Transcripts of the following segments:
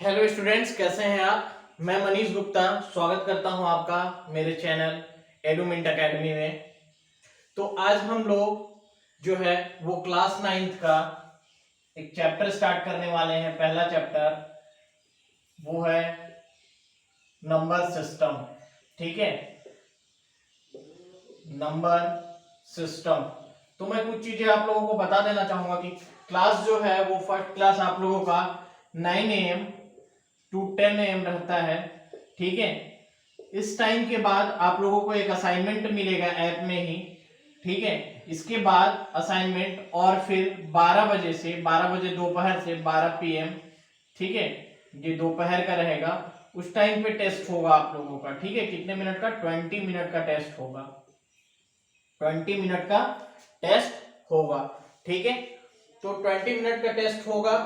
Hello students, कैसे हैं आप। मैं मनीष गुप्ता स्वागत करता हूं आपका मेरे चैनल एडुमिंट एकेडमी में। तो आज हम लोग जो है वो क्लास 9th का एक चैप्टर स्टार्ट करने वाले हैं। पहला चैप्टर वो है नंबर सिस्टम। ठीक है, नंबर सिस्टम। तो मैं कुछ चीजें आप लोगों को बता देना चाहूंगा कि क्लास जो है वो फर्स्ट क्लास आप लोगों का 9 AM टू 10 AM रहता है। ठीक है, इस टाइम के बाद आप लोगों को एक असाइनमेंट मिलेगा ऐप में ही। ठीक है, इसके बाद असाइनमेंट और फिर 12 बजे से 12 बजे दोपहर से 12 PM, ठीक है, ये दोपहर का रहेगा। उस टाइम पे टेस्ट होगा आप लोगों का। ठीक है, कितने मिनट का? 20 मिनट का टेस्ट होगा। 20 मिनट का टेस्ट होगा। ठीक है, तो 20 मिनट का टेस्ट होगा।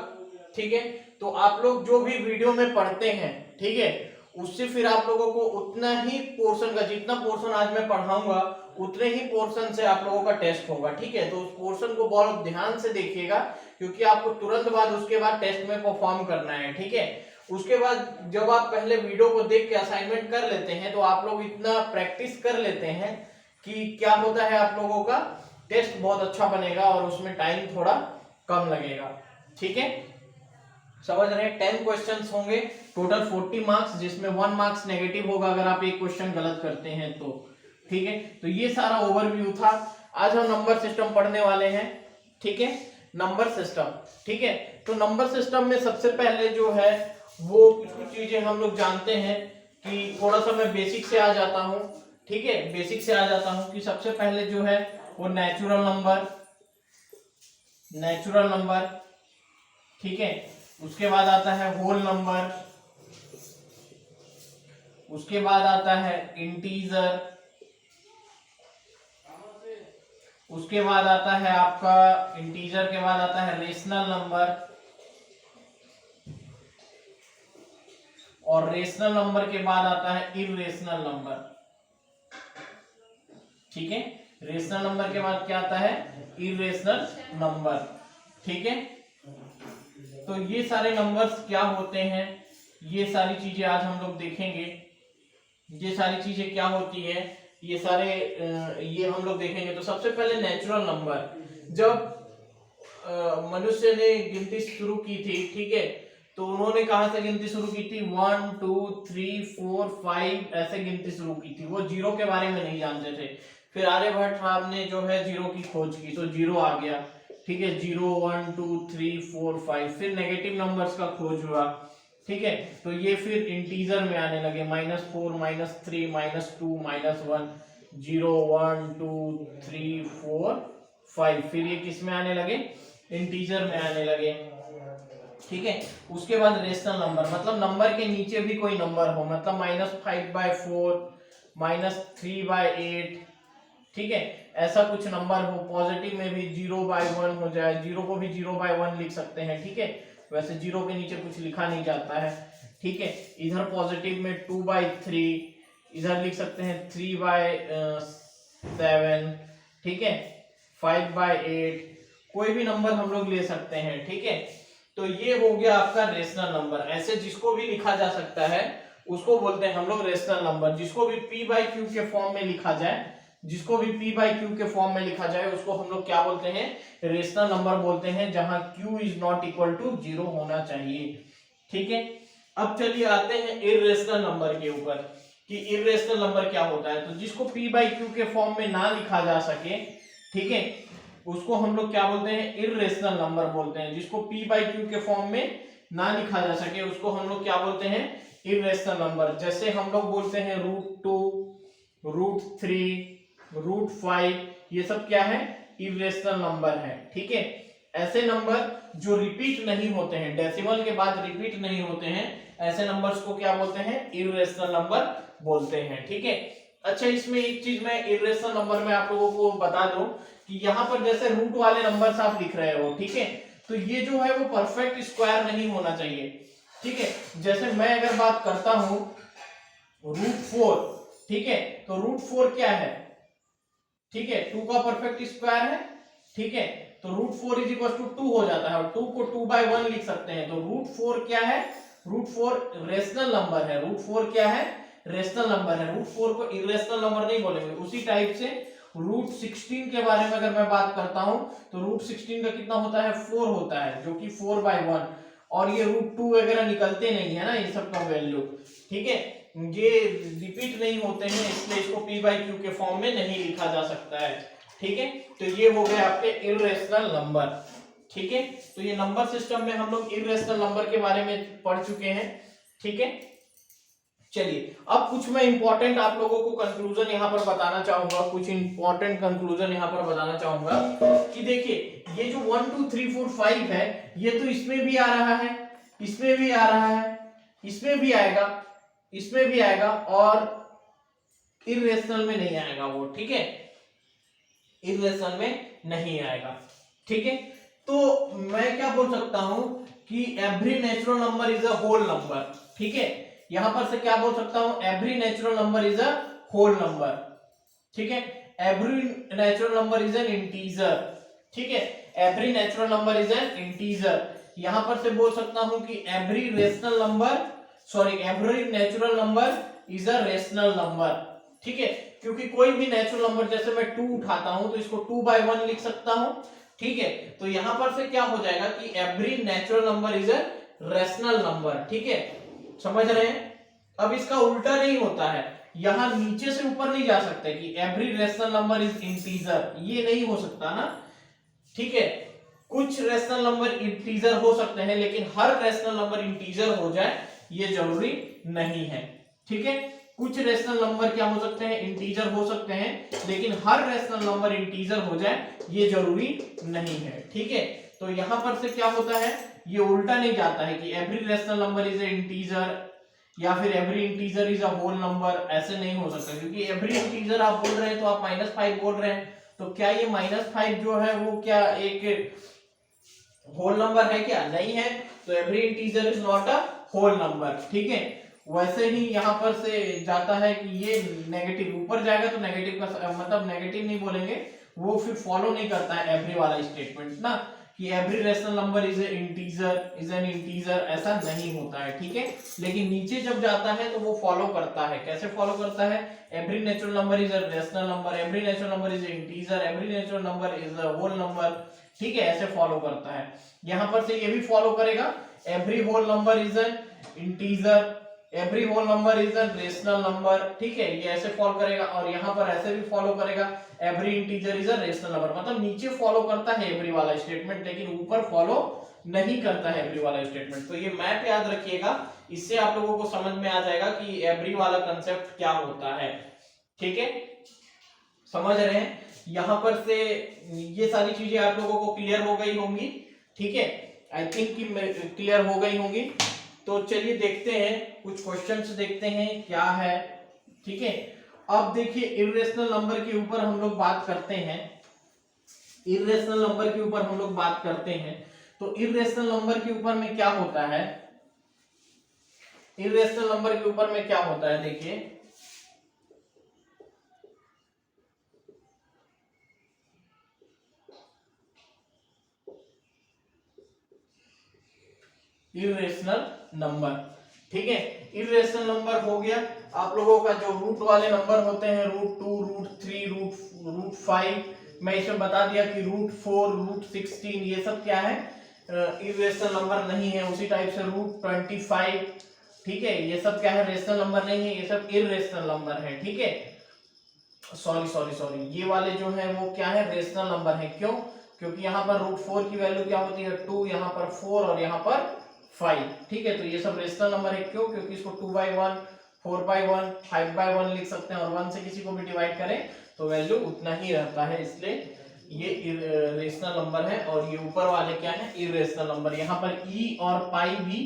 ठीक है, तो आप लोग जो भी वीडियो में पढ़ते हैं, ठीक है, उससे फिर आप लोगों को उतना ही पोर्शन का, जितना पोर्शन आज मैं पढ़ाऊंगा उतने ही पोर्शन से आप लोगों का टेस्ट होगा। ठीक है, तो उस पोर्शन को बहुत ध्यान से देखिएगा, क्योंकि आपको तुरंत बाद उसके बाद टेस्ट में परफॉर्म करना है। ठीक है, उसके बाद जब आप पहले वीडियो को देख के असाइनमेंट कर लेते हैं तो आप लोग इतना प्रैक्टिस कर लेते हैं कि क्या होता है, आप लोगों का टेस्ट बहुत अच्छा बनेगा और उसमें टाइम थोड़ा कम लगेगा। ठीक है, समझ रहे हैं। 10 क्वेश्चंस होंगे, टोटल 40 मार्क्स, जिसमें 1 मार्क्स नेगेटिव होगा अगर आप एक क्वेश्चन गलत करते हैं तो। ठीक है, तो ये सारा ओवरव्यू था। आज हम नंबर सिस्टम पढ़ने वाले हैं। ठीक है, नंबर सिस्टम। ठीक है, तो नंबर सिस्टम में सबसे पहले जो है वो कुछ चीजें हम लोग जानते हैं कि थोड़ा सा मैं बेसिक से आ जाता हूं। ठीक है, बेसिक से आ जाता हूं कि सबसे पहले जो है वो नेचुरल नंबर। नेचुरल नंबर, ठीक है, उसके बाद आता है होल नंबर, उसके बाद आता है इंटीजर, उसके बाद आता है आपका इंटीजर के बाद आता है रेशनल नंबर, और रेशनल नंबर के बाद आता है इररेशनल नंबर। ठीक है, रेशनल नंबर के बाद क्या आता है? Irrational number. ठीक है, तो ये सारे नंबर्स क्या होते हैं, ये सारी चीजें आज हम लोग देखेंगे। ये सारी चीजें क्या होती है, ये सारे ये हम लोग देखेंगे। तो सबसे पहले नेचुरल नंबर। जब मनुष्य ने गिनती शुरू की थी, ठीक है, तो उन्होंने कहां से गिनती शुरू की थी? 1 2 3 4 5 ऐसे गिनती शुरू की थी। वो जीरो के बारे में नहीं जानते थे। फिर आर्यभट्ट साहब ने जो है जीरो की खोज की, तो जीरो आ गया। ठीक है, 0 1 2 3 4 5। फिर नेगेटिव नंबर्स का खोज हुआ। ठीक है, तो ये फिर इंटीजर में आने लगे, -4 -3 -2 -1, 0 1 2 3 4 5। फिर ये किस में आने लगे? इंटीजर में आने लगे। ठीक है, उसके बाद रेशनल नंबर, मतलब नंबर के नीचे भी कोई नंबर हो, मतलब -5/4 -3/8। ठीक है, ऐसा कुछ नंबर हो। पॉजिटिव में भी 0/1 हो जाए, जीरो को भी 0/1 लिख सकते हैं। ठीक है, वैसे जीरो के नीचे कुछ लिखा नहीं जाता है। ठीक है, इधर पॉजिटिव में 2/3, इधर लिख सकते हैं 3/7। ठीक है, 5/8, कोई भी नंबर हम लोग ले सकते हैं। ठीक है, तो ये हो गया आपका रेशनल नंबर। ऐसे जिसको भी लिखा जा सकता है उसको बोलते हैं हम लोग रेशनल नंबर। जिसको भी p/q के फॉर्म में लिखा जाए, जिसको भी p/q के फॉर्म में लिखा जाए उसको हम लोग क्या बोलते हैं? रेशनल नंबर बोलते हैं, जहां q is not equal to 0 होना चाहिए। ठीक है, अब चलिए आते हैं इररेशनल नंबर के ऊपर कि इररेशनल नंबर क्या होता है। तो जिसको p/q के फॉर्म में ना लिखा जा सके, ठीक है, उसको हम लोग क्या बोलते हैं? इररेशनल नंबर बोलते हैं। जिसको p/q के फॉर्म में ना लिखा जा सके उसको हम लोग क्या बोलते हैं? Irrational number. जैसे हम लोग बोलते हैं √2, √3, √5, ये सब क्या है? इररेशनल नंबर है। ठीक है, ऐसे नंबर जो रिपीट नहीं होते हैं, डेसिमल के बाद रिपीट नहीं होते हैं, ऐसे नंबर्स को क्या बोलते हैं? इररेशनल नंबर बोलते हैं। ठीक है, अच्छा, इसमें एक चीज मैं इररेशनल नंबर में आप लोगों को बता दूं कि यहाँ पर जैसे रूट वाले नंबर्स आप लिख रहे हो, ठीक है, तो ये जो है वो परफेक्ट स्क्वायर नहीं होना चाहिए। ठीक है, जैसे मैं अगर बात करता हूं √4, ठीक है, तो √4 क्या है? ठीक है, 2 का परफेक्ट स्क्वायर है। ठीक है, तो √4 = 2 हो जाता है, और 2 को 2/1 लिख सकते हैं। तो √4 क्या है? √4 रेशनल नंबर है, √4 क्या है, रेशनल नंबर है, √4 को इरेशनल नंबर नहीं बोलेंगे। उसी टाइप से √16 के बारे में अगर मैं बात करता हूं तो √16 का कितना होता है, 4 होता है, जो कि 4/1, और ये √2 वगैरह निकलते नहीं है ना ये सब का वैल्यू, ठीक है, ये रिपीट नहीं होते हैं, इसलिए इसको p/q के फॉर्म में नहीं लिखा जा सकता है, ठीक है। तो ये हो गए आपके इरेशनल नंबर, ठीक है। तो ये नंबर सिस्टम में हम लोग इरेशनल नंबर के बारे में पढ़ चुके हैं, ठीक है। चलिए अब कुछ मैं इंपॉर्टेंट आप लोगों को कंक्लूजन यहाँ पर बताना चाहूंगा, कुछ इंपॉर्टेंट कंक्लूजन यहाँ पर बताना चाहूंगा कि देखिए ये जो 1 2 3 4 5 है, ये तो इसमें भी आ रहा है, इसमें भी आ रहा है, इसमें भी आएगा, इसमें भी आएगा, और इरेशनल में नहीं आएगा वो, ठीक है, इरेशनल में नहीं आएगा, ठीक है। तो मैं क्या बोल सकता हूं कि every natural number is a whole number, ठीक है, यहां पर से क्या बोल सकता हूं, every natural number is a whole number, ठीक है, every natural number is an integer, ठीक है, every natural number is an integer. यहां पर से बोल सकता हूं कि every rational number, sorry every natural number is a rational number, ठीक है, क्योंकि कोई भी नेचुरल नंबर, जैसे मैं 2 उठाता हूं तो इसको 2/1 लिख सकता हूं, ठीक है। तो यहां पर से क्या हो जाएगा कि every natural number is a rational number, ठीक है, समझ रहे हैं। अब इसका उल्टा नहीं होता है, यहां नीचे से ऊपर नहीं जा सकते कि every rational number is integer, ये नहीं हो सकता ना, ठीक है। कुछ रेशनल नंबर इंटीजर हो सकते हैं, लेकिन हर रेशनल नंबर इंटीजर हो जाए ये जरूरी नहीं है, ठीक है। कुछ रेशनल नंबर क्या हो सकते हैं, इंटीजर हो सकते हैं, लेकिन हर रेशनल नंबर इंटीजर हो जाए ये जरूरी नहीं है, ठीक है। तो यहां पर से क्या होता है, ये उल्टा नहीं जाता है कि every rational number is a integer या फिर every integer is a whole number, ऐसे नहीं हो सकता, क्योंकि एवरी इंटीजर आप बोल रहे हैं तो आप -5 बोल रहे हैं, तो क्या ये -5 जो है वो क्या एक होल नंबर है, क्या नहीं है, तो every integer is not a whole number, ठीक है। वैसे ही यहां पर से जाता है कि ये नेगेटिव ऊपर जाएगा तो नेगेटिव का मतलब नेगेटिव नहीं बोलेंगे, वो फिर फॉलो नहीं करता है एवरी वाला स्टेटमेंट ना, कि every rational number is an integer, ऐसा नहीं होता है, ठीक है। लेकिन नीचे जब जाता है तो वो फॉलो करता है, कैसे फॉलो करता है, every natural number is a rational number, every natural number is integer, every natural number is a whole number, ठीक है, ऐसे फॉलो करता है। यहां पर से ये भी फॉलो करेगा, every whole number is an integer, every whole number is an rational number, ठीक है, ये ऐसे फॉलो करेगा, और यहां पर ऐसे भी फॉलो करेगा, every integer is a rational number, मतलब नीचे फॉलो करता है एवरी वाला स्टेटमेंट, लेकिन ऊपर फॉलो नहीं करता है एवरी वाला स्टेटमेंट। तो ये मैप याद रखिएगा, इससे आप लोगों को समझ में आ जाएगा कि एवरी वाला कंसेप्ट क्या होता है, ठीक है, समझ रहे हैं। यहां पर से ये सारी चीजें आप लोगों को क्लियर हो गई होंगी, ठीक है, आई थिंक कि क्लियर हो गई होंगी। तो चलिए देखते हैं, कुछ क्वेश्चंस देखते हैं क्या है, ठीक है। अब देखिए इरेशनल नंबर के ऊपर हम लोग बात करते हैं, इरेशनल नंबर के ऊपर हम लोग बात करते हैं, तो इरेशनल नंबर के ऊपर में क्या होता है, इरेशनल नंबर के ऊपर में क्या होता है, देखिए इरेशनल नंबर, ठीक है, इरेशनल नंबर हो गया आप लोगों का, जो रूट वाले नंबर होते हैं, √2 √3 √5, मैं इसमें बता दिया कि √4 √16 ये सब क्या है, इरेशनल नंबर नहीं है। उसी टाइप से √25, ठीक है, ये सब क्या है, रेशनल नंबर नहीं है, ये सब इरेशनल नंबर है, ठीक है। सॉरी ये वाले जो है वो क्या है, रेशनल नंबर है, क्यों, क्योंकि यहाँ पर √4 की वैल्यू क्या होती है 2, यहाँ पर 4 और यहाँ पर 5, ठीक है। तो ये सब रेशनल नंबर है, क्यों, क्योंकि इसको 2/1 4/1 5/1 लिख सकते हैं, और 1 से किसी को भी डिवाइड करें तो वैल्यू उतना ही रहता है, इसलिए ये रेशनल नंबर है। और ये ऊपर वाले क्या है, इरेशनल नंबर। यहाँ पर ई और पाई भी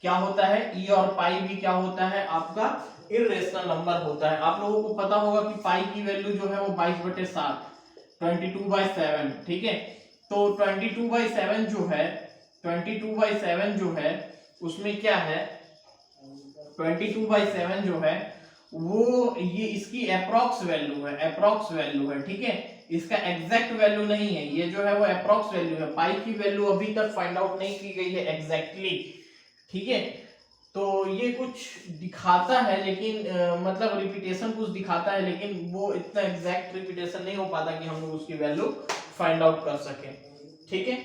क्या होता है, ई और पाई भी क्या होता है, आपका इरेशनल नंबर होता है। आप लोगों को पता होगा कि पाई की वैल्यू जो है वो 22/7 22/7, ठीक है। तो 22/7 जो है, 22/7 जो है उसमें क्या है, 22/7 जो है वो ये इसकी अप्रॉक्स वैल्यू है, अप्रॉक्स वैल्यू है, ठीक है, इसका एग्जैक्ट वैल्यू नहीं है, ये जो है वो अप्रॉक्स वैल्यू है। पाई की वैल्यू अभी तक फाइंड आउट नहीं की गई है एग्जैक्टली, ठीक है। तो ये कुछ दिखाता है लेकिन मतलब रिपीटेशन कुछ दिखाता है, लेकिन वो इतना एग्जैक्ट रिपीटेशन नहीं हो पाता कि हम लोग उसकी वैल्यू फाइंड आउट कर सके। ठीक है,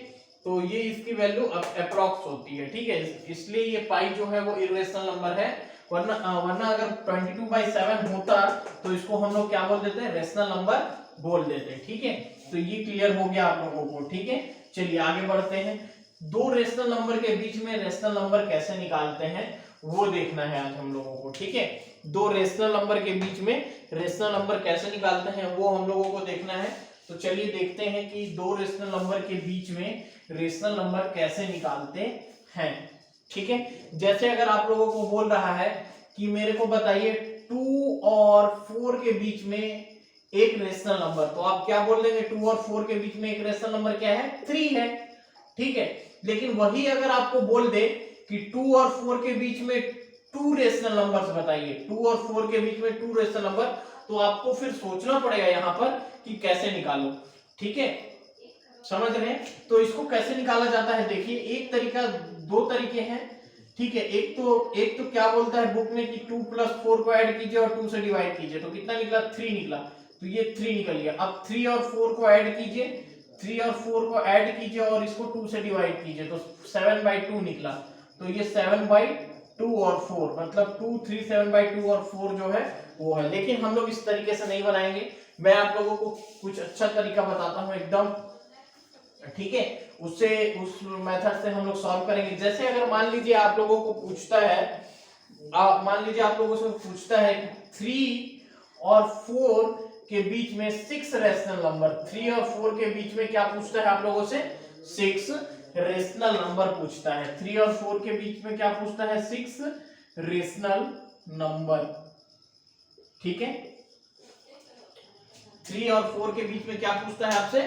तो ये इसकी वैल्यू अप्रोक्स होती है। ठीक है, इसलिए ये पाई जो है वो इरेशनल नंबर है, वरना अगर 22/7 होता तो इसको हम लोग क्या बोल देते हैं, रेशनल नंबर बोल देते हैं। ठीक है, तो ये क्लियर हो गया आप लोगों को। ठीक है, चलिए आगे बढ़ते हैं। दो रेशनल नंबर के बीच में रेशनल नंबर कैसे निकालते हैं वो देखना है आज हम लोगों को। ठीक है, दो रेशनल नंबर के बीच में रेशनल नंबर कैसे निकालते हैं वो हम लोगों को देखना है। तो चलिए देखते हैं कि दो रेशनल नंबर के बीच में रेशनल नंबर कैसे निकालते हैं। ठीक है, जैसे अगर आप लोगों को बोल रहा है कि मेरे को बताइए 2 और 4 के बीच में एक रेशनल नंबर, तो आप क्या बोल देंगे, 2 और 4 के बीच में एक रेशनल नंबर क्या है, 3 है। ठीक है, लेकिन वही अगर आपको बोल दे कि 2 और 4 के बीच में 2 रेशनल नंबर्स बताइए, 2 और 4 के बीच में 2 रेशनल नंबर, तो आपको फिर सोचना पड़ेगा यहाँ पर कि कैसे निकालो। ठीक है, समझ रहे हैं? तो इसको कैसे निकाला जाता है, देखिए एक तरीका, दो तरीके हैं। ठीक है, एक तो क्या बोलता है बुक में कि 2 + 4 को ऐड कीजिए और 2 से डिवाइड कीजिए, तो कितना निकला, 3 निकला, तो ये 3 निकल गया। अब 3 और 4 को ऐड कीजिए, 3 और 4 को ऐड कीजिए और इसको 2 से डिवाइड कीजिए, तो 7/2 निकला, तो ये 7/2 और 4 मतलब 2 3 7/2 और 4 जो है वो है। लेकिन हम लोग इस तरीके से नहीं बनाएंगे, मैं आप लोगों को कुछ अच्छा तरीका बताता हूं एकदम। ठीक है, उससे उस मेथड से हम लोग सॉल्व करेंगे। जैसे अगर मान लीजिए आप लोगों को पूछता है, मान लीजिए आप लोगों से पूछता है कि 3 और 4 के बीच में 6 रेशनल नंबर, 3 और 4 के बीच में क्या पूछता है आप लोगों से, 6 रेशनल नंबर पूछता है। 3 और 4 के बीच में क्या पूछता है, 6 रेशनल नंबर। ठीक है, 3 और 4 के बीच में क्या पूछता है आपसे,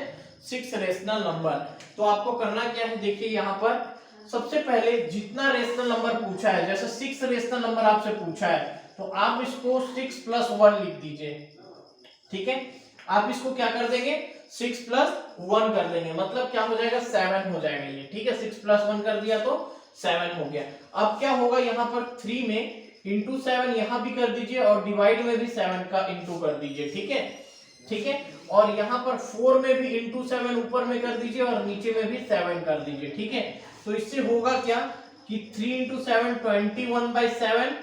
6 रेशनल नंबर। तो आपको करना क्या है, देखिए यहाँ पर सबसे पहले जितना रेशनल नंबर पूछा है, जैसे 6 रेशनल नंबर आपसे पूछा है, तो आप इसको 6 + 1 लिख दीजिए। ठीक है, आप इसको क्या कर देंगे, 6 + 1 कर देंगे, मतलब क्या हो जाएगा, 7 हो जाएगा ये। ठीक है, 6 + 1 कर दिया तो 7 हो गया। अब क्या होगा, यहाँ पर 3 में इंटू 7 यहाँ भी कर दीजिए और डिवाइड में भी 7 का इंटू कर दीजिए। ठीक है, ठीक है, और यहाँ पर 4 में भी इंटू 7 ऊपर में कर दीजिए और नीचे में भी 7 कर दीजिए। ठीक है, तो इससे होगा क्या कि 3 × 7 21/7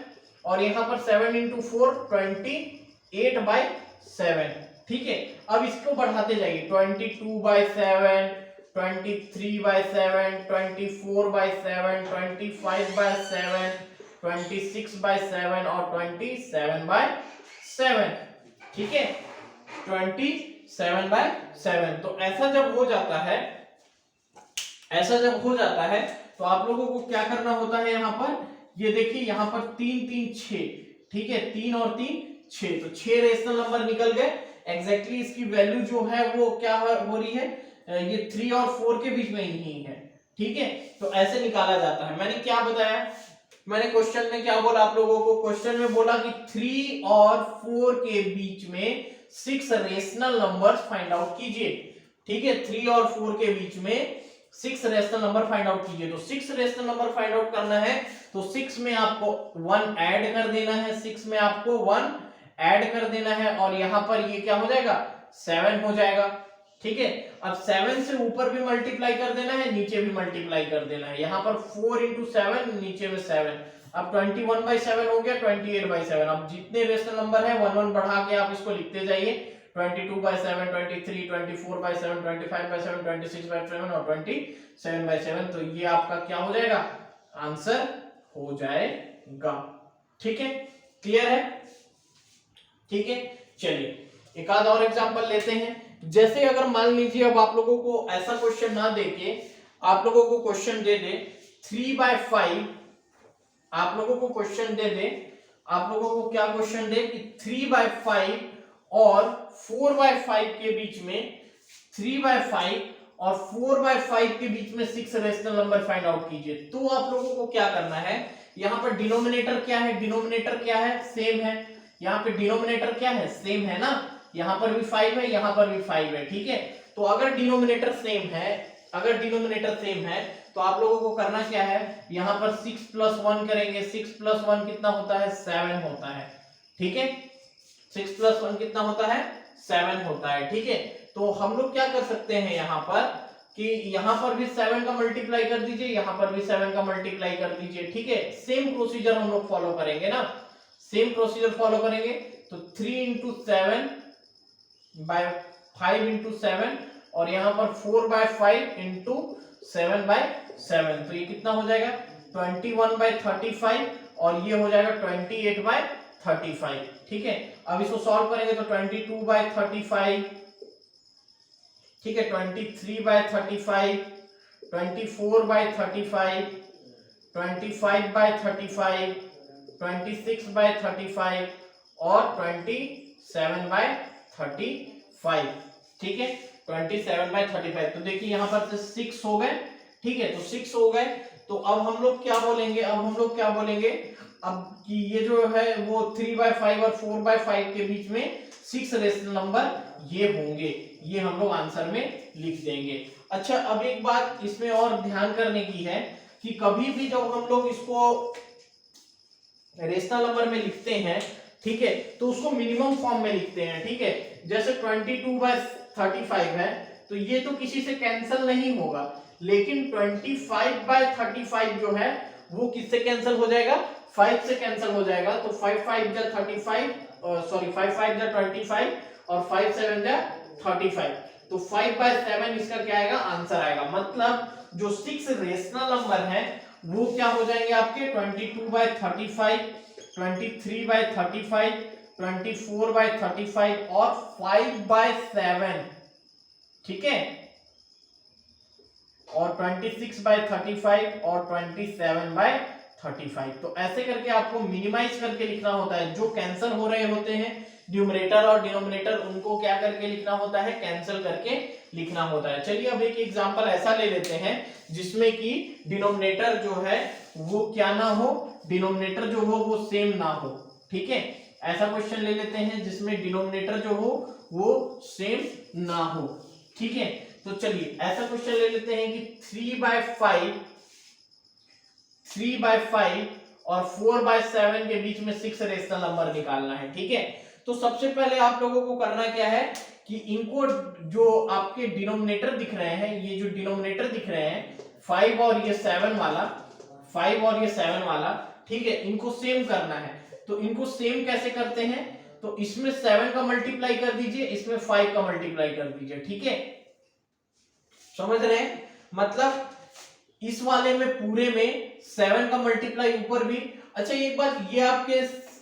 और यहाँ पर 7 × 4 28/7। ठीक है, अब इसको बढ़ाते जाइए, 22/7 23/7 24/7 25/7 26/7 और 27/7। ठीक है, 27/7। तो ऐसा जब हो जाता है, तो आप लोगों को क्या करना होता है, यहाँ पर ये देखिए, यहाँ पर 3 3 6। ठीक है, 3 और 3 6, तो 6 रेशनल नंबर निकल गए। एग्जैक्टली इसकी वैल्यू जो है वो क्या हो रही है, ये 3 और 4 के बीच में ही है। ठीक है, तो ऐसे निकाला जाता है। मैंने क्या बताया, मैंने क्वेश्चन में क्या बोला आप लोगों को, क्वेश्चन में बोला कि 3 और 4 के बीच में 6 रेशनल नंबर्स फाइंड आउट कीजिए। ठीक है, 3 और 4 के बीच में 6 रेशनल नंबर फाइंड आउट कीजिए। तो 6 रेशनल नंबर फाइंड आउट करना है तो 6 में आपको 1 ऐड कर देना है, 6 में आपको 1 ऐड कर देना है और यहाँ पर ये क्या हो जाएगा, 7 हो जाएगा। ठीक है, अब 7 से ऊपर भी मल्टीप्लाई कर देना है, नीचे भी मल्टीप्लाई कर देना है। यहाँ पर 4 × 7, नीचे में 7, अब 21/7 हो गया, 28/7। अब जितने रेशनल नंबर है 1 1 बढ़ा के आप इसको लिखते जाइए, 22/7 23 24/7 25/7 26/7 और 27/7। तो ये आपका क्या हो जाएगा, आंसर हो जाएगा। ठीक है, क्लियर है? ठीक है, चलिए एक आध और एग्जांपल लेते हैं। जैसे अगर मान लीजिए अब आप लोगों को ऐसा क्वेश्चन ना देके आप लोगों को क्वेश्चन दे दे 3/5, आप लोगों को क्वेश्चन दे दे, आप लोगों को क्या क्वेश्चन दे कि 3/5 और 4/5 के बीच में, 3/5 और 4/5 के बीच में 6 रेशनल नंबर फाइंड आउट कीजिए। तो आप लोगों को क्या करना है, यहाँ पर डिनोमिनेटर क्या है, डिनोमिनेटर क्या है, सेम है। यहाँ पे डिनोमिनेटर क्या है, सेम है ना, यहाँ पर भी 5 है, यहाँ पर भी 5 है। ठीक है, तो अगर डिनोमिनेटर सेम है, अगर डिनोमिनेटर सेम है तो तो आप लोगों को करना क्या है, यहाँ पर 6 + 1 करेंगे। 6 + 1 कितना होता है, 7 होता है। ठीक है, 6 + 1 कितना होता है, 7 होता है। ठीक है, तो हम लोग क्या कर सकते हैं यहाँ पर कि यहाँ पर भी 7 का मल्टीप्लाई कर दीजिए, यहाँ पर भी 7 का मल्टीप्लाई कर दीजिए। ठीक है, सेम प्रोसीजर हम लोग फॉलो करेंगे ना, सेम प्रोसीजर फॉलो करेंगे। तो 3 × 7 / 5 × 7 और यहाँ पर 4/5 × 7/7, तो ये कितना हो जाएगा 21/35 और ये हो जाएगा 28/35। ठीक है, अब इसको सॉल्व करेंगे तो 22/35, ठीक है, 23/35, 24/35, 25/35, 26/35 और 27/35। ठीक है, 27/35। तो देखिए यहाँ पर 6 हो गए। ठीक है, तो 6 हो गए। तो अब हम लोग क्या बोलेंगे, अब कि ये जो है वो 3/5 और 4/5 के बीच में 6 रेशनल नंबर ये होंगे, ये हम लोग आंसर में लिख देंगे। अच्छा, अब एक बात इसमें और ध्यान करने की है कि कभी भी जब हम लोग इसको रेशनल नंबर में लिखते हैं, ठीक है, तो उसको मिनिमम फॉर्म में लिखते हैं। ठीक है, जैसे 22/35 है तो ये तो किसी से कैंसिल नहीं होगा, लेकिन 25/35 जो है वो किससे कैंसिल हो जाएगा, 5 से कैंसिल हो जाएगा। तो 5 5 जा 35, सॉरी 5 5 जा 25 और 5 7 जा 35, तो 5/7 इसका क्या आएगा, आंसर आएगा। मतलब जो 6 रेशनल नंबर है वो क्या हो जाएंगे आपके 22/35, 23/35, 24/35 और 5/7। ठीक है, और 26/35 और 27/35। तो ऐसे करके आपको मिनिमाइज करके लिखना होता है। जो कैंसिल हो रहे होते हैं न्यूमरेटर और डिनोमिनेटर, उनको क्या करके लिखना होता है, कैंसिल करके लिखना होता है। चलिए अब एक एग्जांपल ऐसा ले लेते हैं जिसमें कि डिनोमिनेटर जो है वो क्या ना हो, डिनोमिनेटर जो हो वो सेम ना हो। ठीक है, ऐसा क्वेश्चन ले लेते हैं जिसमें डिनोमिनेटर जो हो वो सेम ना हो। ठीक है, तो चलिए ऐसा क्वेश्चन ले लेते हैं कि 3/5 और 4/7 के बीच में 6 रेशनल नंबर निकालना है। ठीक है, तो सबसे पहले आप लोगों को करना क्या है कि इनको जो आपके डिनोमिनेटर दिख रहे हैं, ये जो डिनोमिनेटर दिख रहे हैं 5 और ये 7 वाला, 5 और ये 7 वाला, ठीक है, इनको सेम करना है। तो इनको सेम कैसे करते हैं, तो इसमें 7 का मल्टीप्लाई कर दीजिए, इसमें 5 का मल्टीप्लाई कर दीजिए। ठीक है, समझ रहे हैं, मतलब इस वाले में पूरे में 7 का मल्टीप्लाई ऊपर भी। अच्छा, एक बात, ये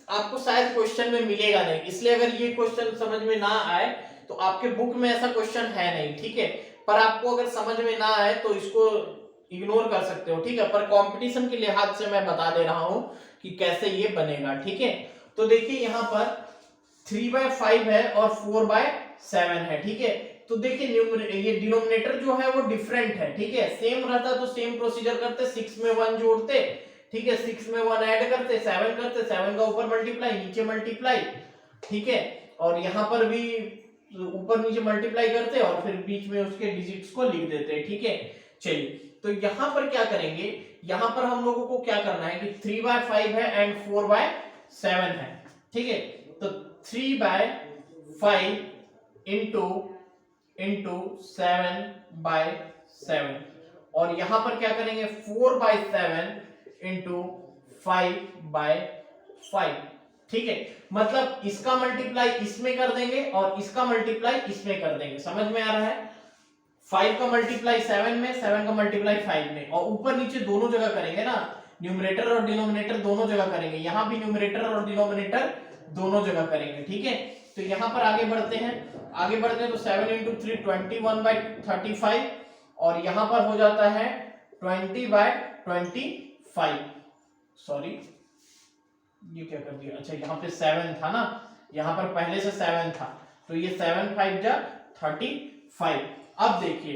आपको शायद क्वेश्चन में मिलेगा नहीं, इसलिए अगर ये क्वेश्चन समझ में ना आए तो आपके बुक में ऐसा क्वेश्चन है नहीं। ठीक है, पर आपको अगर समझ में ना आए तो इसको इग्नोर कर सकते हो। ठीक है, पर कंपटीशन के लिहाज से मैं बता दे रहा हूं कि कैसे ये बनेगा। ठीक है, तो देखिए यहाँ पर 3/5 है और 4/7 है। ठीक है, तो देखिए ये डिनोमिनेटर जो है वो डिफरेंट है। ठीक है, सेम रहता तो सेम प्रोसीजर करते, 6 में 1 जोड़ते, ठीक है, 6 में 1 ऐड करते, 7 करते, 7 का ऊपर मल्टीप्लाई नीचे मल्टीप्लाई। ठीक है, और यहाँ पर भी ऊपर नीचे मल्टीप्लाई करते और फिर बीच में उसके डिजिट्स को लिख देते। ठीक है, चलिए तो यहाँ पर क्या करेंगे, यहाँ पर हम लोगों को क्या करना है कि 3/5 है एंड 4/7 है। ठीक है, तो 3/5 इंटू 7/7 और यहां पर क्या करेंगे 4/7 इंटू 5/5। ठीक है, मतलब इसका मल्टीप्लाई इसमें कर देंगे और इसका मल्टीप्लाई इसमें कर देंगे। समझ में आ रहा है, 5 का मल्टीप्लाई 7 में, 7 का मल्टीप्लाई 5 में, और ऊपर नीचे दोनों जगह करेंगे ना, न्यूमरेटर और डिनोमिनेटर दोनों जगह करेंगे। यहां भी न्यूमरेटर और डिनोमिनेटर दोनों जगह करेंगे। ठीक है, तो यहां पर आगे बढ़ते हैं तो 7 इंटू 3 21/35 और यहां पर हो जाता है 20/25। सॉरी, ये क्या कर दिया, अच्छा यहाँ पे 7 था ना, यहाँ पर पहले से 7 था, तो ये 7 5 जा 35। अब देखिए,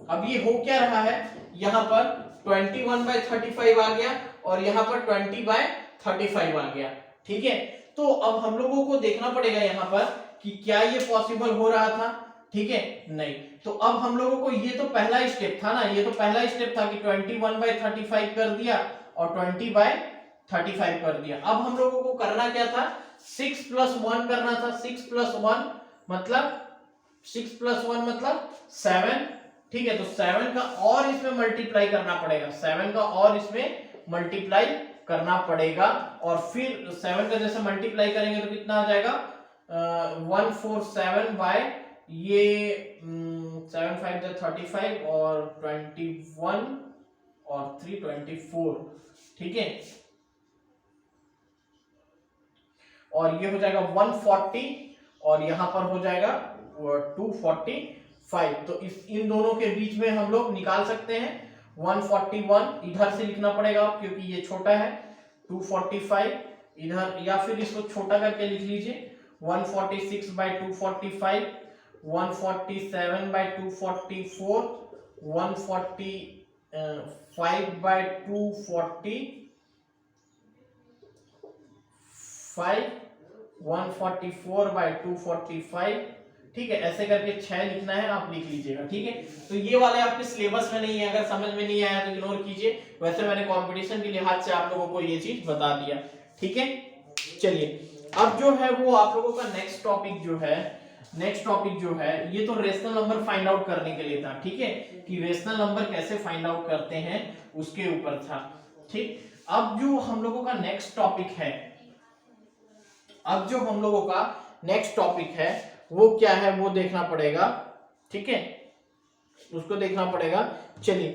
अब ये हो क्या रहा है, यहाँ पर 21/35 आ गया और यहाँ पर 20/35 आ गया। ठीक है, तो अब हम लोगों को देखना पड़ेगा यहाँ पर कि क्या ये पॉसिबल हो रहा था। ठीक है, नहीं। तो अब हम लोगों को ये तो पहला स्टेप था ना, ये तो पहला स्टेप था कि 21/35 कर दिया और 20/35 कर दिया। अब हम लोगों को करना क्या था, 6 + 1 करना था। 6 + 1 मतलब 7, ठीक है। तो 7 का और इसमें मल्टीप्लाई करना पड़ेगा, 7 का और इसमें मल्टीप्लाई करना पड़ेगा, और फिर 7 का जैसे मल्टीप्लाई करेंगे तो कितना आ जाएगा, 147 बाय ये 7 5 35 और 21 और 3 24, ठीक है। और ये हो जाएगा 140 और यहां पर हो जाएगा 245। तो इन दोनों के बीच में हम लोग निकाल सकते हैं। 141 इधर से लिखना पड़ेगा क्योंकि ये छोटा है, 245 इधर, या फिर इसको छोटा करके लिख लीजिए 146/245, 147/244, 145/245, 144/245, ठीक है। ऐसे करके 6 लिखना है, आप लिख लीजिएगा, ठीक है। तो ये वाले आपके सिलेबस में नहीं है, अगर समझ में नहीं आया तो इग्नोर कीजिए। वैसे मैंने कंपटीशन के लिहाज से आप लोगों को ये चीज बता दिया, ठीक है। चलिए, अब जो है वो आप लोगों का नेक्स्ट टॉपिक जो है ये तो रेशनल नंबर फाइंड आउट करने के लिए था, ठीक है, कि रेशनल नंबर कैसे फाइंड आउट करते हैं उसके ऊपर था, ठीक। अब जो हम लोगों का नेक्स्ट टॉपिक है वो क्या है, वो देखना पड़ेगा, ठीक है, उसको देखना पड़ेगा। चलिए,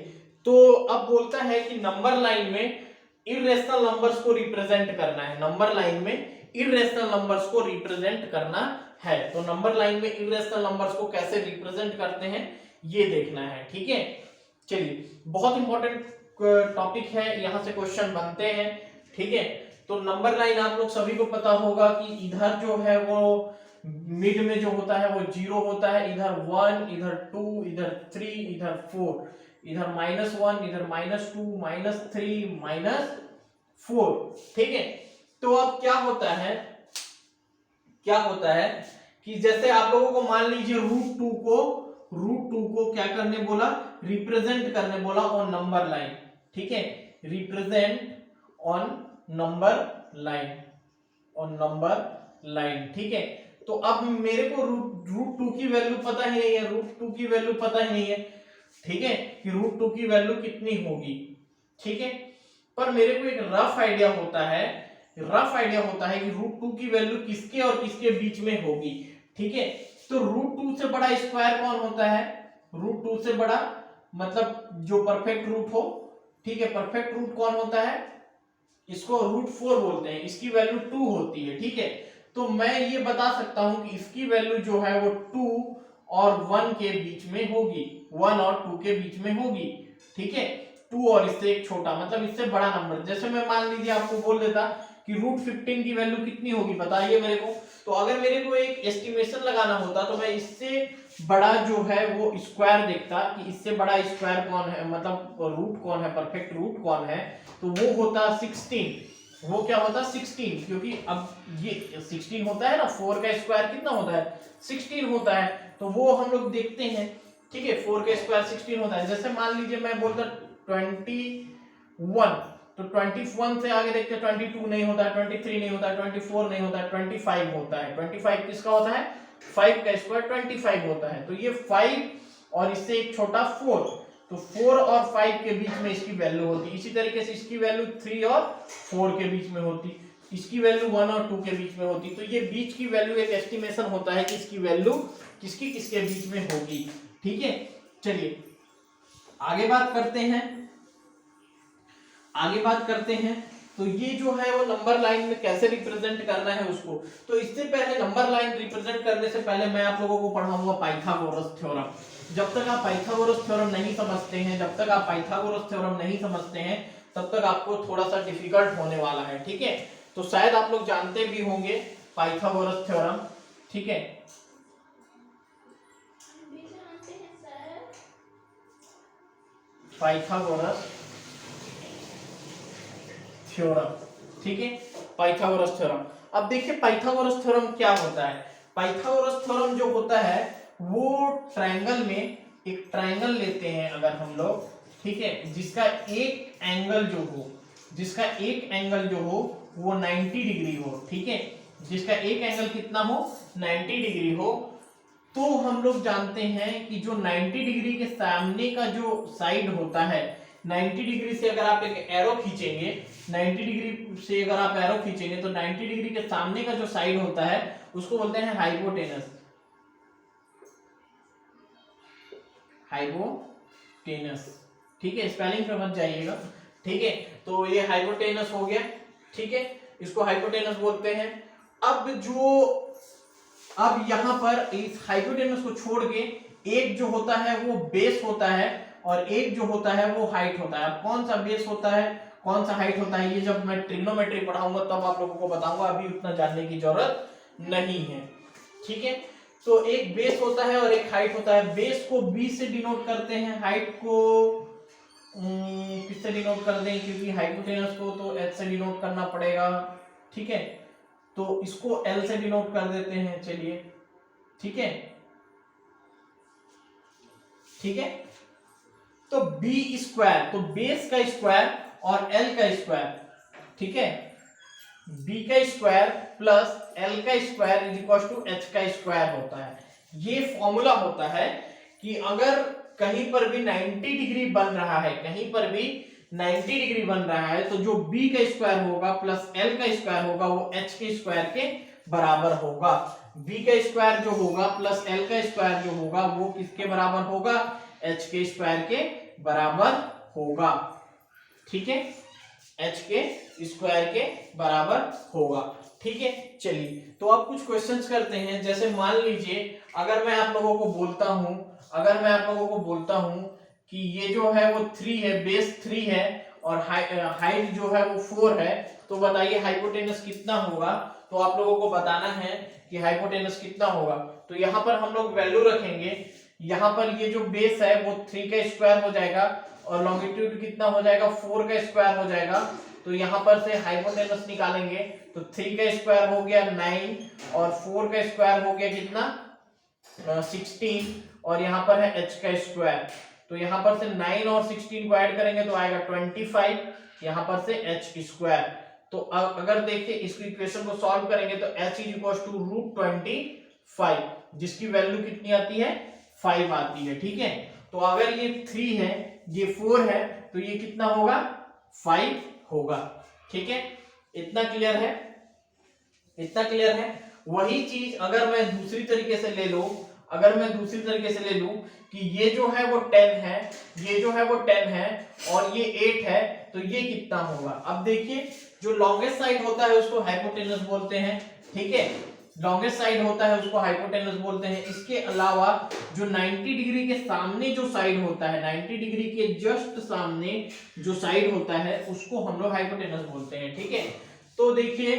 तो अब बोलता है कि नंबर लाइन में इर्रेशनल नंबर्स को रिप्रेजेंट करना है। नंबर लाइन में इर्रेशनल नंबर्स को रिप्रेजेंट करना है, तो नंबर लाइन में इर्रेशनल नंबर्स को कैसे रिप्रेजेंट करते हैं ये देखना है, ठीक है। चलिए, बहुत इंपॉर्टेंट टॉपिक है, यहां से क्वेश्चन बनते हैं, ठीक है। तो नंबर लाइन आप लोग सभी को पता होगा कि इधर जो है वो मिड में जो होता है वो 0 होता है, इधर 1, इधर 2, इधर 3, इधर 4, इधर -1, इधर -2, -3, -4, ठीक है। तो अब क्या होता है कि जैसे आप लोगों को मान लीजिए √2 को क्या करने बोला, रिप्रेजेंट करने बोला ऑन नंबर लाइन, ठीक है, रिप्रेजेंट ऑन नंबर लाइन, ठीक है। तो अब मेरे को √2 की वैल्यू पता ही नहीं है, ठीक है, कि √2 की वैल्यू कितनी होगी, ठीक है। पर मेरे को एक रफ आइडिया होता है कि √2 की वैल्यू किसके और किसके बीच में होगी, ठीक है। तो √2 से बड़ा स्क्वायर कौन होता है, √2 से बड़ा मतलब जो परफेक्ट रूट हो, ठीक है, परफेक्ट रूट कौन होता है, इसको √4 बोलते हैं, इसकी वैल्यू 2 होती है, ठीक है। तो मैं ये बता सकता हूं कि इसकी वैल्यू जो है वो 2 और 1 के बीच में होगी, 1 और 2 के बीच में होगी, ठीक है। 2 और इससे एक छोटा मतलब इससे बड़ा नंबर, जैसे मैं मान लीजिए आपको बोल देता कि √15 की वैल्यू कितनी होगी बताइए मेरे को। तो अगर मेरे को एक एस्टिमेशन लगाना होता तो मैं इससे बड़ा जो है वो स्क्वायर देखता कि इससे बड़ा स्क्वायर कौन है, मतलब रूट कौन है, परफेक्ट रूट कौन है, तो वो होता 16। वो क्या होता 16, क्योंकि अब ये 16 होता है ना, 4 का स्क्वायर कितना होता है 16 होता है, तो वो हम लोग देखते हैं, ठीक है। 4 का स्क्वायर 16 होता है। जैसे मान लीजिए मैं बोलता 21, तो 21 से आगे देखते 22 नहीं होता है, 23 नहीं होता है, 24 नहीं होता है, 25 होता है। 25 किसका होता है, 5 का स्क्वायर 25 होता है। तो ये 5 और इससे एक छोटा 4, तो 4 और 5 के बीच में इसकी वैल्यू होती। इसी तरीके से इसकी वैल्यू 3 और 4 के बीच में होती, इसकी वैल्यू 1 और 2 के बीच में होती। तो ये बीच की वैल्यू एक एस्टिमेशन होता है कि इसकी वैल्यू किसकी किसके बीच में होगी, ठीक है। चलिए आगे बात करते हैं। तो ये जो है वो नंबर लाइन में कैसे रिप्रेजेंट करना है उसको। तो इससे पहले नंबर लाइन रिप्रेजेंट करने से पहले मैं आप लोगों को पढ़ाऊंगा पाइथागोरस थ्योरम। जब तक आप पाइथागोरस थ्योरम नहीं समझते हैं, तब तक आपको थोड़ा सा डिफिकल्ट होने वाला है, ठीक है। तो शायद आप लोग जानते भी होंगे पाइथागोरस थ्योरम, ठीक है। पाइथागोरस थ्योरम, ठीक है, पाइथागोरस थ्योरम। अब देखिए पाइथागोरस थ्योरम क्या होता है। पाइथागोरस थ्योरम जो होता है वो ट्रायंगल में एक ट्रायंगल लेते हैं अगर हम लोग, ठीक है, जिसका एक एंगल जो हो वो 90 डिग्री हो, ठीक है, जिसका एक एंगल कितना हो 90 डिग्री हो, तो हम लोग जानते हैं कि जो 90 डिग्री के सामने का जो साइड होता है, 90 डिग्री से अगर आप एक एरो खींचेंगे, 90 डिग्री से अगर आप एरो खींचेंगे तो 90 डिग्री के सामने का जो साइड होता है उसको बोलते हैं हाइपोटेनस। ठीक है, स्पेलिंग पे मत जाइएगा, ठीक है। तो ये हाइपोटेनस हो गया, ठीक है, इसको हाइपोटेनस बोलते हैं। अब यहाँ पर इस हाइपोटेनस को छोड़ के एक जो होता है वो बेस होता है और एक जो होता है वो हाइट होता है। अब कौन सा बेस होता है कौन सा हाइट होता है ये जब मैं ट्रिग्नोमेट्री पढ़ाऊंगा तब आप लोगों को बताऊंगा, अभी उतना जानने की जरूरत नहीं है, ठीक है। तो एक बेस होता है और एक हाइट होता है। बेस को बी से डिनोट करते हैं, हाइट को किससे डिनोट कर दें, क्योंकि हाइपोटेनस को तो एच से डिनोट करना पड़ेगा, ठीक है, तो इसको एल से डिनोट कर देते हैं, चलिए, ठीक है, ठीक है। तो बी स्क्वायर, तो बेस का स्क्वायर और एल का स्क्वायर, ठीक है, बी का स्क्वायर प्लस एल का square is equal to H का स्क्वायर होता है। ये फॉर्मूला होता है कि अगर कहीं पर भी 90 डिग्री बन रहा है, कहीं पर भी 90 डिग्री बन रहा है, तो जो बी का स्क्वायर होगा प्लस एल का स्क्वायर होगा वो एच के स्क्वायर के बराबर होगा। बी का स्क्वायर जो होगा प्लस एल का स्क्वायर जो होगा वो किसके बराबर होगा, एच के स्क्वायर के बराबर होगा, ठीक है, एच के स्क्वायर के बराबर होगा, ठीक है। चलिए, तो अब कुछ क्वेश्चंस करते हैं। जैसे मान लीजिए अगर मैं आप लोगों को बोलता हूं कि ये जो है वो 3 है, बेस 3 है और हाइट जो है वो 4 है, तो बताइए हाइपोटेनस कितना होगा। तो आप लोगों को बताना है कि हाइपोटेनस कितना होगा। तो यहाँ पर हम लोग वैल्यू रखेंगे, यहाँ पर ये जो बेस है वो 3 का स्क्वायर हो जाएगा और लॉन्गिट्यूड कितना हो जाएगा, 4 का स्क्वायर हो जाएगा। तो यहाँ पर से हाइपोटेनस निकालेंगे तो 3 का स्क्वायर हो गया 9 और 4 का स्क्वायर हो गया कितना 16 और यहाँ पर है h का स्क्वायर। तो यहाँ पर से 9 और 16 को ऐड करेंगे तो आएगा 25, यहाँ पर से h स्क्वायर। तो अगर देखिए इसको इक्वेशन को सॉल्व करेंगे तो h इज इक्वल टू √25, जिसकी वैल्यू कितनी आती है 5 आती है, ठीक है। तो अगर ये 3 है ये 4 है तो ये कितना होगा 5 होगा, ठीक है। इतना क्लियर है, इतना क्लियर है। वही चीज अगर मैं दूसरी तरीके से ले लूं, कि ये जो है वो 10 है, ये जो है वो 10 है और ये 8 है, तो ये कितना होगा। अब देखिए जो लॉन्गेस्ट साइड होता है उसको हाइपोटेनस बोलते हैं, ठीक है, लॉन्गेस्ट साइड होता है उसको हाइपोटेनस बोलते हैं। इसके अलावा जो 90 डिग्री के सामने जो साइड होता है, 90 डिग्री के जस्ट सामने जो साइड होता है उसको हम लोग हाइपोटेनस बोलते हैं, ठीक है। तो देखिए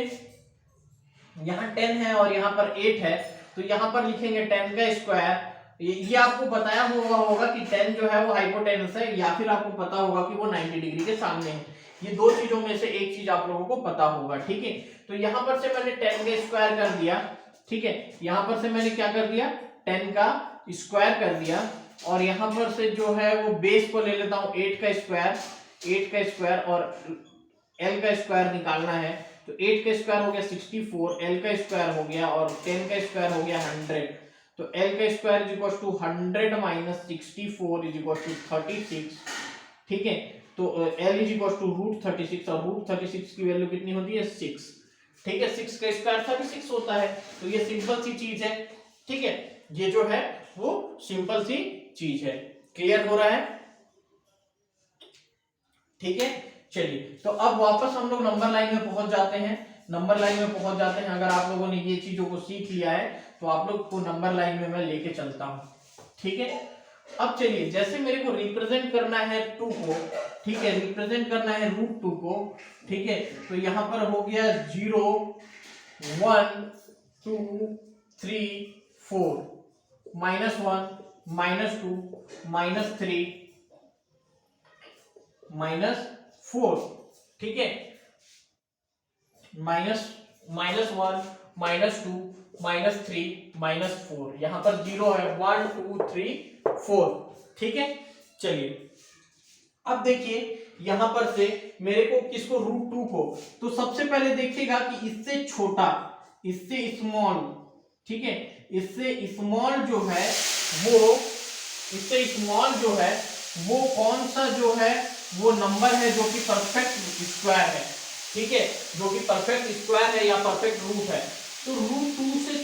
यहाँ 10 है और यहाँ पर 8 है, तो यहाँ पर लिखेंगे 10 का स्क्वायर। ये आपको बताया होगा कि 10 जो है वो हाइपोटेनस है, या फिर आपको पता होगा कि वो 90 डिग्री के सामने है। ये दो चीजों में से एक चीज आप लोगों को पता होगा, ठीक है। तो यहाँ पर से मैंने 10 का स्क्वायर कर दिया, ठीक है, यहाँ पर से मैंने क्या कर दिया 10 का स्क्वायर कर दिया और यहाँ पर से जो है वो बेस को ले लेता हूँ 8 का स्क्वायर और एल का स्क्वायर निकालना है। तो 8 का स्क्वायर हो गया 64, एल का स्क्वायर हो गया और 10 का स्क्वायर हो गया 100। तो एल का square is equal to 100 minus 64 is equal to 36, ठीक है। तो एल इज इक्वल टू √36 और √36 की वैल्यू कितनी होती है 6, ठीक है। 6 का स्क्वायर 36 होता है। तो ये सिंपल सी चीज है, ठीक है, ये जो है वो सिंपल सी चीज है। क्लियर हो रहा है, ठीक है। चलिए, तो अब वापस हम लोग नंबर लाइन में पहुंच जाते हैं। अगर आप लोगों ने ये चीजों को सीख लिया है तो आप लोग को नंबर लाइन में मैं लेके चलता हूं, ठीक है। अब चलिए, जैसे मेरे को रिप्रेजेंट करना है 2 को, ठीक है, रिप्रेजेंट करना है √2 को, ठीक है। तो यहां पर हो गया 0 1 2 3 4 -1 -2 -3 -4, ठीक है, -1 -2 -3 -4, यहाँ पर 0 है, 1 2 3 4, ठीक है। चलिए अब देखिए यहां पर से मेरे को किसको, √2 को, तो सबसे पहले देखिएगा कि इससे छोटा, इससे स्मॉल, ठीक है, इससे स्मॉल जो है वो, इससे स्मॉल जो है वो कौन सा जो है वो नंबर है जो कि परफेक्ट स्क्वायर है, ठीक है, जो कि परफेक्ट स्क्वायर है या परफेक्ट रूट है। तो √2 से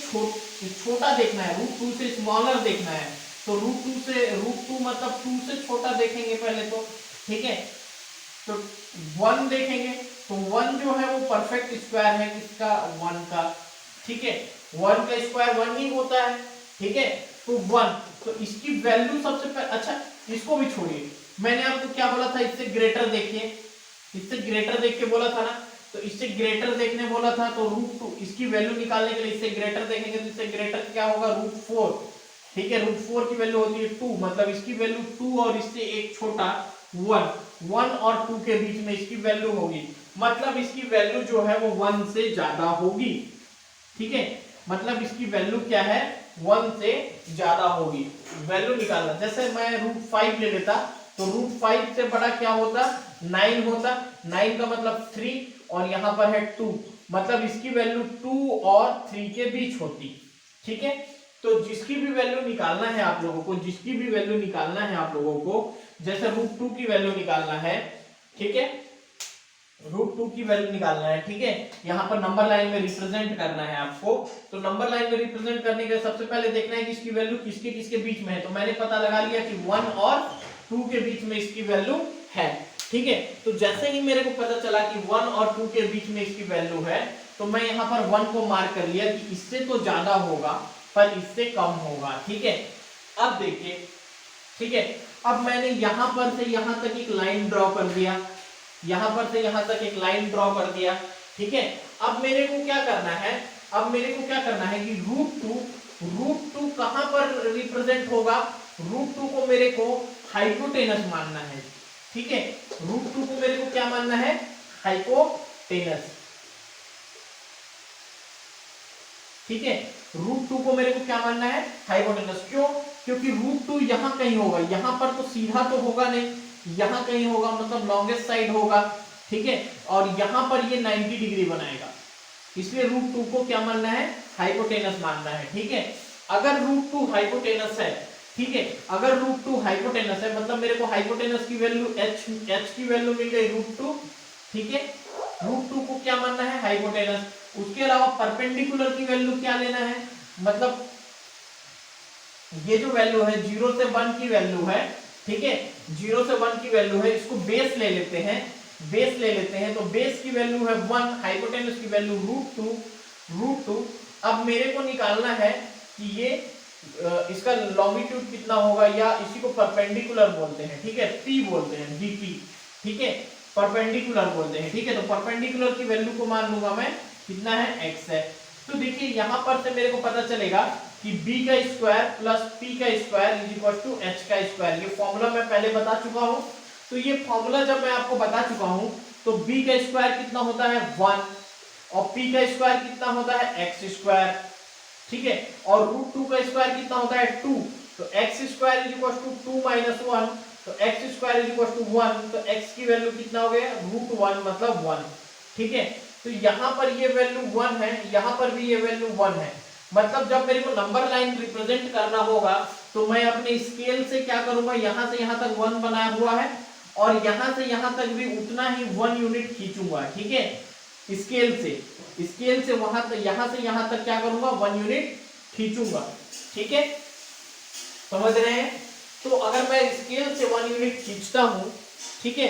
छोटा देखना है, √2 से स्मॉलर देखना है, तो √2 मतलब 2 से छोटा देखेंगे पहले तो, ठीक है। तो 1 देखेंगे, तो 1 जो है वो परफेक्ट स्क्वायर है किसका, 1 का, ठीक है, 1 का स्क्वायर 1 ही होता है, ठीक है। तो 1, तो इसकी वैल्यू सबसे पहले, अच्छा इसको भी छोड़िए, मैंने आपको क्या बोला था, इससे ग्रेटर देखिए, इससे ग्रेटर देख के बोला था ना, तो इससे ग्रेटर देखने बोला था, तो √2 इसकी वैल्यू निकालने के लिए इससे ग्रेटर देखेंगे, तो इससे ग्रेटर क्या होगा, √4, ठीक है, √4 की वैल्यू होती है 2, मतलब इसकी वैल्यू 2 और इससे एक छोटा 1 और 2 के बीच में इसकी वैल्यू होगी, मतलब इसकी वैल्यू जो है वो 1 से ज्यादा होगी, ठीक है, मतलब इसकी वैल्यू क्या है, 1 से ज्यादा होगी। वैल्यू निकालना, जैसे मैं √5 ले लेता, तो √5 से बड़ा क्या होता, 9 होता, 9 का मतलब 3 और यहां पर है 2, मतलब इसकी वैल्यू 2 और 3 के बीच होती, ठीक है। तो जिसकी भी वैल्यू निकालना है आप लोगों को, जिसकी भी वैल्यू निकालना है आप लोगों को, जैसे √2 की वैल्यू निकालना है, ठीक है, √2 की वैल्यू निकालना है, ठीक है, यहाँ पर नंबर लाइन में रिप्रेजेंट करना है आपको, तो नंबर लाइन में रिप्रेजेंट करने के सबसे पहले देखना है कि इसकी वैल्यू किसके किसके बीच में है, तो मैंने पता लगा लिया कि 1 और 2 के बीच में इसकी वैल्यू है, ठीक है। तो जैसे ही मेरे को पता चला कि 1 और 2 के बीच में इसकी वैल्यू है, तो मैं यहाँ पर 1 को मार्क कर लिया कि इससे तो ज्यादा होगा पर इससे कम होगा, ठीक है। अब देखिए, ठीक है, अब मैंने यहां पर से यहां तक एक लाइन ड्रॉ कर दिया, यहां पर से यहां तक एक लाइन ड्रॉ कर दिया, ठीक है। अब मेरे को क्या करना है, अब मेरे को क्या करना है कि √2 कहां पर रिप्रेजेंट होगा, √2 को मेरे को हाइपोटेनस मानना है, ठीक है, √2 को मेरे को क्या मानना है, हाइपोटेनस, ठीक है, √2 को मेरे को क्या मानना है, हाइपोटेनस। क्यों, क्योंकि √2 यहां कहीं होगा, यहां पर तो सीधा तो होगा नहीं, यहां कहीं होगा, मतलब लॉन्गेस्ट साइड होगा, ठीक है, और यहां पर ये 90 डिग्री बनाएगा, इसलिए √2 को क्या मानना है, हाइपोटेनस मानना है, ठीक है। अगर √2 हाइपोटेनस है, ठीक है, अगर √2 हाइपोटेनस है, मतलब मेरे को हाइपोटेनस की वैल्यू h की वैल्यू मिल गई √2, ठीक है, √2 को क्या मानना है, हाइपोटेनस। उसके अलावा परपेंडिकुलर की वैल्यू क्या लेना है, मतलब ये जो वैल्यू है 0 से 1 की वैल्यू है, ठीक है, 0 से 1 की वैल्यू है, इसको बेस ले लेते हैं, बेस ले लेते हैं, तो बेस की वैल्यू है 1, हाइपोटेनस की वैल्यू √2। अब मेरे को निकालना है कि ये इसका लॉन्गिट्यूड कितना होगा, या इसी को परपेंडिकुलर बोलते हैं, ठीक है, P बोलते हैं, VP, ठीक है, परपेंडिकुलर बोलते हैं, ठीक है। तो परपेंडिकुलर की वैल्यू को मान लूंगा मैं, कितना है, x है। तो देखिए यहां पर से मेरे को पता चलेगा कि b का स्क्वायर प्लस p का square is equal to h का स्क्वायर, ये फॉर्मूला मैं पहले बता चुका हूं। तो ये फॉर्मूला जब मैं आपको बता चुका हूं, तो b का स्क्वायर कितना होता है, 1, और p का स्क्वायर कितना होता है, x स्क्वायर, ठीक है, और √2 का स्क्वायर कितना होता है, 2, तो x square is equal to 2 minus 1, तो x square is equal to 1, तो x की वैल्यू कितना हो गया, √1 मतलब 1, ठीक है। तो यहां पर ये वैल्यू 1 है, यहां पर भी ये वैल्यू 1 है, मतलब जब मेरे को नंबर लाइन रिप्रेजेंट करना होगा, तो मैं अपने स्केल से क्या करूंगा, यहां से यहां तक 1 बनाया हुआ है, और यहां से यहां तक भी उतना ही 1 यूनिट खींचूंगा, ठीक है, स्केल से वहां तक, यहां से यहां तक क्या करूंगा, 1 यूनिट खींचूंगा, ठीक है, समझ रहे हैं। तो अगर मैं स्केल से 1 यूनिट खींचता हूं, ठीक है,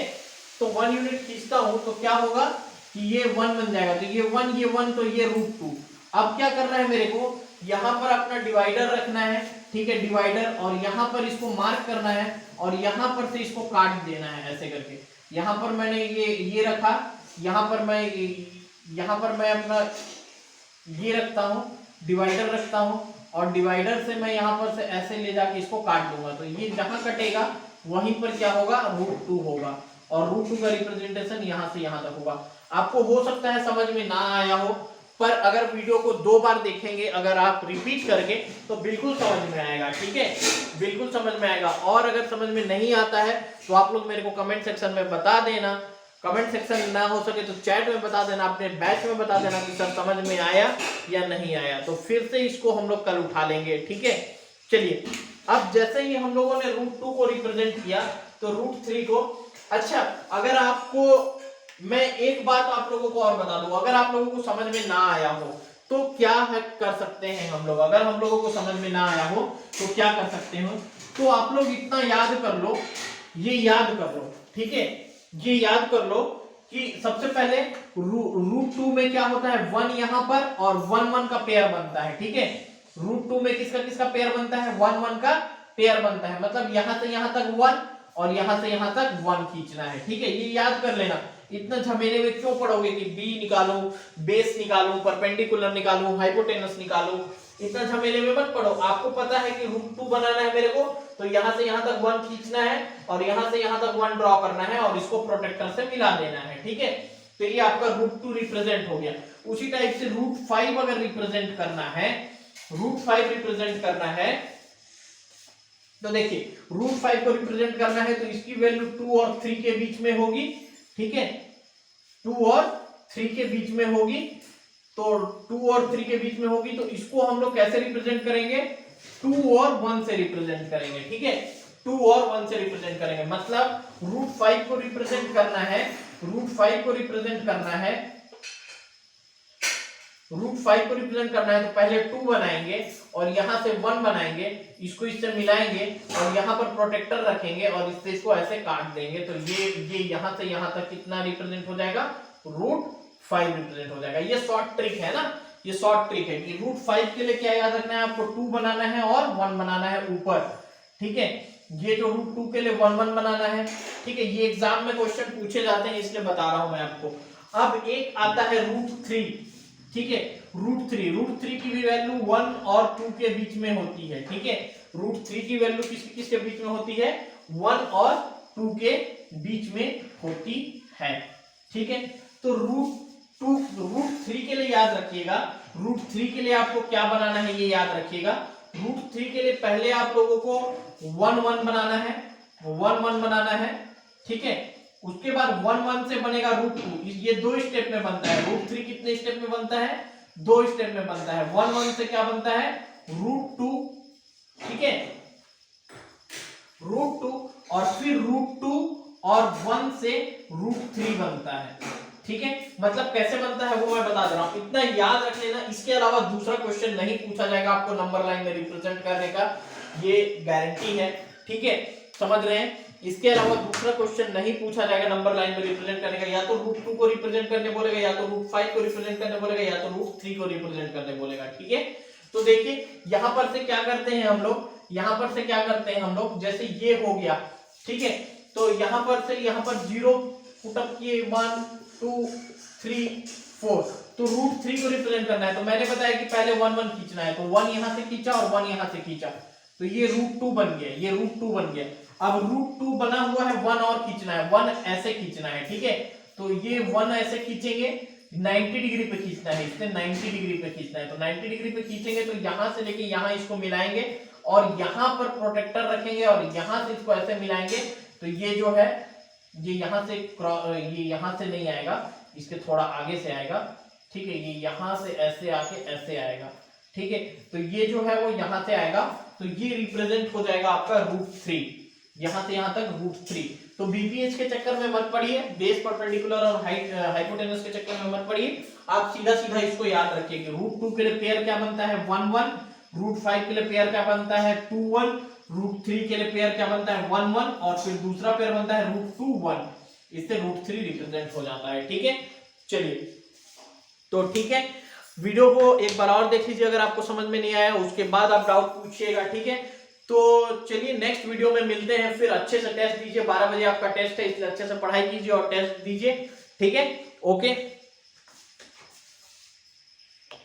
तो 1 यूनिट खींचता हूं तो क्या होगा कि ये 1 बन जाएगा, तो ये 1 तो ये √2। अब क्या करना है मेरे को, यहां पर अपना डिवाइडर रखना है, ठीक है, डिवाइडर, और यहां पर इसको मार्क करना है, और यहां पर से इसको काट देना है ऐसे करके। यहां पर मैंने ये रखा, यहां पर मैं अपना ये रखता हूं, डिवाइडर रखता हूं, और डिवाइडर से मैं यहां पर से ऐसे ले जाके इसको काट दूंगा, तो ये जहां कटेगा वहीं पर क्या होगा, √2 होगा, और √2 का रिप्रेजेंटेशन यहां से यहां तक होगा। आपको हो सकता है समझ में ना आया हो, पर अगर वीडियो को 2 बार देखेंगे, अगर आप रिपीट करके, तो बिल्कुल समझ में आएगा। ठीक है, बिल्कुल समझ में आएगा। और अगर समझ में नहीं आता है तो आप लोग मेरे को कमेंट सेक्शन में बता देना। कमेंट सेक्शन ना हो सके तो चैट में बता देना, अपने बैच में बता देना कि सर समझ में आया या नहीं आया, तो फिर से इसको हम लोग कल उठा लेंगे। ठीक है, चलिए अब जैसे ही हम लोगों ने √2 को रिप्रेजेंट किया तो √3 को, अच्छा अगर आपको मैं एक बात आप लोगों को और बता दूं, अगर आप लोगों को समझ में ना आया हो तो क्या है कर सकते हैं हम लोग, अगर हम लोगों को समझ में ना आया हो तो क्या कर सकते हो, तो आप लोग इतना याद कर लो, ये याद कर लो। ठीक है, ये याद कर लो कि सबसे पहले √2 में क्या होता है, 1 यहां पर और 1 1 का पेयर बनता है। ठीक है, √2 में किसका किसका पेयर बनता है, 1 1 का पेयर बनता है, मतलब यहां से यहां तक 1 और यहां से यहां तक 1 खींचना है। ठीक है, ये याद कर लेना। इतना झमेले में क्यों पढ़ोगे कि बी निकालो, बेस निकालो, परपेंडिकुलर निकालो, हाइपोटेनस निकालो, इतना झमेले में मत पढ़ो। आपको पता है कि √2 बनाना है मेरे को, तो यहां से यहां तक 1 खींचना है और यहां से यहां तक 1 ड्रॉ करना है और इसको प्रोटेक्टर से मिला देना है। ठीक है, तो ये आपका √2 रिप्रेजेंट हो गया। उसी टाइप से √5 अगर रिप्रेजेंट करना है, √5 रिप्रेजेंट करना है, तो देखिए √5 को रिप्रेजेंट करना है तो इसकी वैल्यू 2 और 3 के बीच में होगी। ठीक है, 2 और 3 के बीच में होगी, तो 2 और 3 के बीच में होगी, तो इसको हम लोग कैसे रिप्रेजेंट करेंगे, 2 और 1 से रिप्रेजेंट करेंगे। ठीक है, 2 और 1 से रिप्रेजेंट करेंगे, मतलब √5 को रिप्रेजेंट करना है, √5 को रिप्रेजेंट करना है, √5 को रिप्रेजेंट करना है तो पहले 2 बनाएंगे और यहां से 1 बनाएंगे, इसको इससे मिलाएंगे और यहां पर प्रोटेक्टर रखेंगे और इससे इसको ऐसे काट देंगे, तो ये यहां से यहां तक कितना रिप्रेजेंट हो जाएगा, √5 रिप्रेजेंट हो जाएगा। ये शॉर्ट ट्रिक है ना, ये शॉर्ट ट्रिक है कि √5 के लिए क्या याद रखना है आपको, 2 बनाना है और 1 बनाना है ऊपर। ठीक है, ये जो √2 के लिए 1 1 बनाना है। ठीक है, ये एग्जाम में क्वेश्चन पूछे जाते हैं इसलिए बता रहा हूं मैं आपको। अब एक आता है √3। ठीक है, √3 की भी वैल्यू 1 और 2 के बीच में होती है। ठीक है, √3 की वैल्यू किसके बीच में होती है, 1 और 2 के बीच में होती है। ठीक है, तो √3 के लिए याद रखिएगा, √3 के लिए आपको क्या बनाना है ये याद रखिएगा। √3 के लिए पहले आप लोगों को 1 1 बनाना है, 1 1 बनाना है। ठीक है, उसके बाद 1 1 से बनेगा √2, ये 2 स्टेप में बनता है। √3 कितने स्टेप में बनता है, 2 स्टेप में बनता है। 1 1 से क्या बनता है, √2। ठीक है, √2 और फिर √2 और 1 से √3 बनता है। ठीक है, मतलब कैसे बनता है वो मैं बता दे रहा हूं, इतना याद रख लेना। इसके अलावा दूसरा क्वेश्चन नहीं पूछा जाएगा आपको नंबर लाइन में रिप्रेजेंट करने का, ये गारंटी है। ठीक है, समझ रहे हैं, इसके अलावा दूसरा क्वेश्चन नहीं पूछा जाएगा नंबर लाइन में रिप्रेजेंट करने का, या तो √2 को रिप्रेजेंट करने बोलेगा, या तो √5 को रिप्रेजेंट करने बोलेगा, या तो √3 को रिप्रेजेंट करने बोलेगा। ठीक है, तो देखिए यहां पर से क्या करते हैं हम लोग, यहां पर से क्या करते हैं हम लोग, जैसे ये हो गया। ठीक है, तो यहां पर से यहां पर 0 पुटअप किए, 1 2 3 4, तो √3 को रिप्रेजेंट करना है, तो मैंने बताया कि पहले 1 1 खींचना है, तो 1 यहां से खींचा और 1 यहां से खींचा, तो ये √2 बन गया, ये √2 बन गया। अब √2 बना हुआ है, 1 और खींचना है, 1 ऐसे खींचना है। ठीक है, तो ये 1 ऐसे खींचेंगे, 90 डिग्री पे खींचना है, इससे 90 डिग्री पे खींचना है, तो 90 डिग्री पे खींचेंगे तो यहां से लेके यहां इसको मिलाएंगे और यहां पर प्रोटेक्टर रखेंगे और यहां से इसको ऐसे मिलाएंगे, तो ये जो है ये यहां से ये यहां से नहीं आएगा, इसके थोड़ा आगे से आएगा। ठीक है, ये यहां से ऐसे आके ऐसे आएगा। ठीक है, तो ये जो है वो यहां से आएगा, तो ये रिप्रेजेंट हो जाएगा आपका √3, यहां से यहां तक √3। तो बीपीएच के चक्कर में मत पड़िए, बेस परपेंडिकुलर और हाइपोटेनस के चक्कर में मत पड़िए, आप सीधा सीधा इसको याद रखिए कि √2 के लिए पेयर क्या बनता है, 1 1, √5 के लिए पेयर क्या बनता है, 2 1, √3 के लिए पेयर क्या बनता है, 1 1, और फिर दूसरा पेयर बनता है √2 1, इससे √3 रिप्रेजेंट हो जाता है। ठीक है, चलिए तो ठीक है, वीडियो को एक बार और देख लीजिए अगर आपको समझ में नहीं आया, उसके बाद आप डाउट पूछिएगा। ठीक है, तो चलिए नेक्स्ट वीडियो में मिलते हैं, फिर अच्छे से टेस्ट दीजिए, 12 बजे आपका टेस्ट है, इसलिए अच्छे से पढ़ाई कीजिए और टेस्ट दीजिए। ठीक है, ओके।